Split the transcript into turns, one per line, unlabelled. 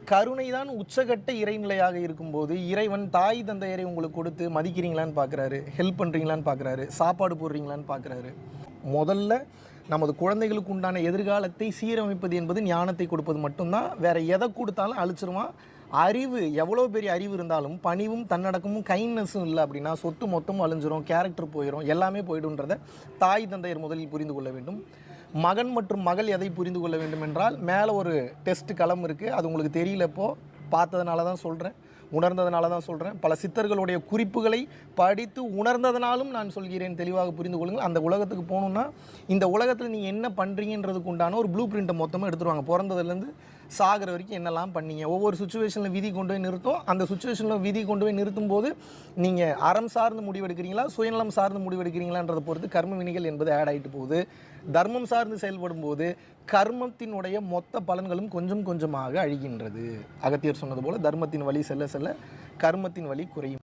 கருணை தான் உச்சகட்ட இறைநிலையாக இருக்கும்போது இறைவன் தாய் தந்தையரை உங்களுக்கு கொடுத்து மதிக்கிறீங்களான்னு பார்க்குறாரு, ஹெல்ப் பண்ணுறீங்களான்னு பார்க்குறாரு, சாப்பாடு போடுறீங்களான்னு பார்க்குறாரு. முதல்ல நமது குழந்தைகளுக்கு உண்டான எதிர்காலத்தை சீரமைப்பது என்பது ஞானத்தை கொடுப்பது மட்டும்தான். வேற எதை கொடுத்தாலும் அழிச்சிருவான். அறிவு எவ்வளோ பெரிய அறிவு இருந்தாலும் பணிவும் தன்னடக்கமும் கைண்ட்னஸும் இல்லை அப்படின்னா சொத்து மொத்தமும் அழிஞ்சிரும், கேரக்டர் போயிடும், எல்லாமே போயிடும்ன்றதை தாய் தந்தையர் முதலில் புரிந்து கொள்ள வேண்டும். மகன் மற்றும் மகள் எதை புரிந்து கொள்ள வேண்டும் என்றால், மேலே ஒரு டெஸ்ட் களம் இருக்குது, அது உங்களுக்கு தெரியல, இப்போது பார்த்ததுனால தான் சொல்கிறேன், உணர்ந்ததுனால தான் சொல்கிறேன். பல சித்தர்களுடைய குறிப்புகளை படித்து உணர்ந்ததுனாலும் நான் சொல்கிறேன், தெளிவாக புரிந்து கொள்ளுங்கள். அந்த உலகத்துக்கு போகணுன்னா இந்த உலகத்தில் நீங்கள் என்ன பண்ணுறீங்கன்றதுக்கு உண்டான ஒரு ப்ளூ பிரிண்ட்டை மொத்தமாக எடுத்துருவாங்க. பிறந்ததுலேருந்து சாகிற வரைக்கும் என்னெல்லாம் பண்ணீங்க, ஒவ்வொரு சுச்சுவேஷனில் விதி கொண்டு போய் நிறுத்தும். அந்த சுச்சுவேஷனில் விதி கொண்டு போய் நிறுத்தும் போது நீங்கள் அறம் சார்ந்து முடிவெடுக்கிறீங்களா, சுயநலம் சார்ந்து முடிவெடுக்கிறீங்களான்றதை பொறுத்து கர்ம வினிகள் என்பது ஆட் ஆகிட்டு போகுது. தர்மம் சார்ந்து செயல்படும் போது கர்மத்தினுடைய மொத்த பலன்களும் கொஞ்சம் கொஞ்சமாக அழிகின்றது. அகத்தியர் சொன்னது போல தர்மத்தின் வழி செல்ல செல்ல கர்மத்தின் வழி குறையும்.